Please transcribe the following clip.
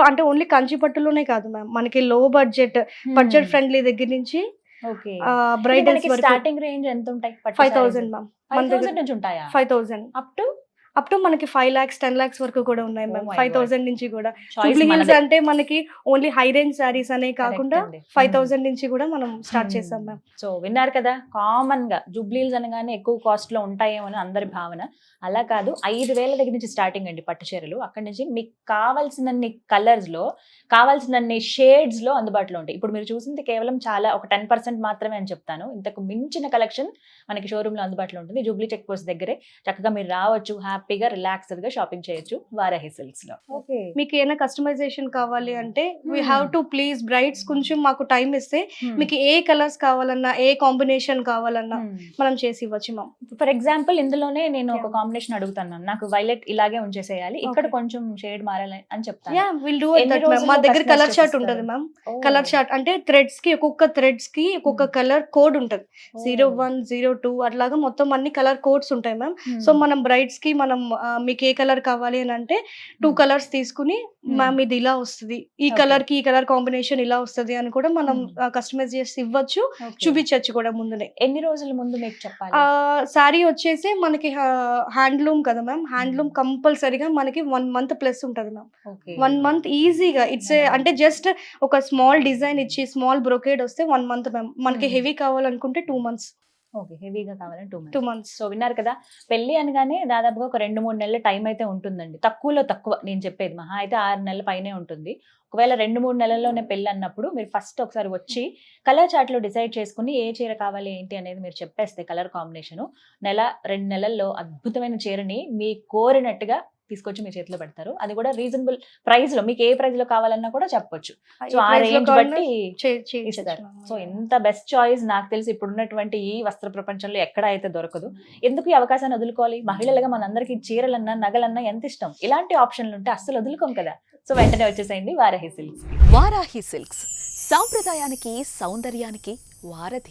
అంటే ఓన్లీ కంచి పట్టులోనే కాదు మ్యామ్, మనకి లో బడ్జెట్ ఫ్రెండ్లీ దగ్గర నుంచి ఓకే. బ్రైడల్స్ వరకు స్టార్టింగ్ రేంజ్ ఎంత ఉంటాయి? 5,000 మ్యామ్. మన 5,000 దగ్గర నుంచి ఉంటాయా? 5,000 అప్ టు మనకి 5 lakhs 10 lakhs వరకు కూడా ఉన్నాయి మ్యామ్. 5,000 నుంచి కూడా. జూబ్లీ హిల్స్ అంటే మనకి ఓన్లీ హై రేంజ్ శారీస్ అనే కాకుండా 5,000 నుంచి కూడా మనం స్టార్ట్ చేసాం మ్యామ్. సో విన్నారు కదా, కామన్ గా జూబ్లీ హిల్స్ అనగానే ఎక్కువ కాస్ట్ లో ఉంటాయేమో అని అందరి భావన. అలా కాదు, 5,000 దగ్గర నుంచి స్టార్టింగ్ అండి పట్టు చీరలు. అక్కడ నుంచి మీకు కావాల్సినన్ని కలర్స్ లో, కావాల్సినన్ని షేడ్స్ లో అందుబాటులో ఉంటాయి. ఇప్పుడు మీరు చూసింది కేవలం చాలా ఒక 10% మాత్రమే అని చెప్తాను. ఇంతకు మించిన కలెక్షన్ మనకి షోరూమ్ లో అందుబాటులో ఉంటుంది. జూబ్లీ చెక్ పోస్ట్ దగ్గరే చక్కగా మీరు రావచ్చు, హ్యాపీగా రిలాక్స్డ్ గా షాపింగ్ చేయొచ్చు వారాహి సిల్క్స్ లో. ఓకే, మీకు ఏమైనా కస్టమైజేషన్ కావాలి అంటే we have to please brides కొంచెం మాకు టైం ఇస్తే మీకు ఏ కలర్స్ కావాలన్నా, ఏ కాంబినేషన్ కావాలన్నా మనం చేసి ఇవ్వచ్చు మ్యామ్. ఫర్ ఎగ్జాంపుల్ ఇందులోనే నేను ఒక కాంబినేషన్ అడుగుతాను మ్యామ్, నాకు వైలెట్ ఇలాగే ఉంచేసేయాలి, ఇక్కడ కొంచెం షేడ్ మారాలి అని చెప్తాను. Will do it that ma'am. మా దగ్గర కలర్ చార్ట్ ఉంటది మ్యామ్. కలర్ చార్ట్ అంటే థ్రెడ్స్ కి ఒక్కొక్క థ్రెడ్స్ కి ఒక్కొక్క కలర్ కోడ్ ఉంటది. 01, 02 అట్లాగా మొత్తం అన్ని కలర్ కోడ్స్ ఉంటాయి మ్యామ్. సో మనం బ్రైడ్స్ కి మనం మీకు ఏ కలర్ కావాలి అని అంటే 2 కలర్స్ తీసుకుని మ్యామ్ ఇది ఇలా వస్తుంది, ఈ కలర్ కి ఈ కలర్ కాంబినేషన్ ఇలా వస్తుంది అని కూడా మనం కస్టమైజ్ చేసి ఇవ్వచ్చు, చూపించచ్చు కూడా ముందునే. ఎన్ని రోజుల ముందు మీకు చెప్పాలి? సారీ వచ్చేసి మనకి హ్యాండ్లూమ్ కదా మ్యామ్. హ్యాండ్లూమ్ కంపల్సరీగా మనకి 1 month ప్లస్ ఉంటుంది మ్యామ్. 1 month ఈజీగా. ఇట్స్ అంటే జస్ట్ ఒక స్మాల్ డిజైన్ ఇచ్చి స్మాల్ బ్రొకేడ్ వస్తే 1 month మ్యామ్. మనకి హెవీ కావాలనుకుంటే 2 months. ఓకే, హెవీగా కావాలని 2 months. సో విన్నారు కదా, పెళ్లి అనగానే దాదాపుగా ఒక 2-3 నెలల టైం అయితే ఉంటుందండి. తక్కువలో తక్కువ నేను చెప్పేది, మహా అయితే 6 నెలల పైనే ఉంటుంది. ఒకవేళ 2-3 నెలల్లోనే పెళ్ళి అన్నప్పుడు మీరు ఫస్ట్ ఒకసారి వచ్చి కలర్ చార్ట్ లో డిసైడ్ చేసుకుని ఏ చీర కావాలి ఏంటి అనేది మీరు చెప్పేస్తే కలర్ కాంబినేషన్ 1-2 నెలల్లో అద్భుతమైన చీరని మీ కోరినట్టుగా తీసుకొచ్చి మీ చేతిలో పెడతారు. అది కూడా రీజనబుల్ ప్రైస్ లో, మీకు ఏ ప్రైస్ లో కావాలన్నా కూడా చెప్పొచ్చు. సో ఆ రేంజ్ బట్టి ఇస్తారు. సో ఎంత బెస్ట్ చాయిస్ నాకు తెలిసి ఇప్పుడున్నటువంటి ఈ వస్త్ర ప్రపంచంలో ఎక్కడ అయితే దొరకదు. ఎందుకు ఈ అవకాశాన్ని వదులుకోవాలి? మహిళలుగా మనందరికీ చీరలన్నా నగలన్నా ఎంత ఇష్టం. ఇలాంటి ఆప్షన్లు ఉంటే అస్సలు వదులుకోం కదా. సో వెంటనే వచ్చేసేయండి వారాహి సిల్క్స్. వారాహి సిల్క్స్, సాంప్రదాయానికి సౌందర్యానికి వారధి.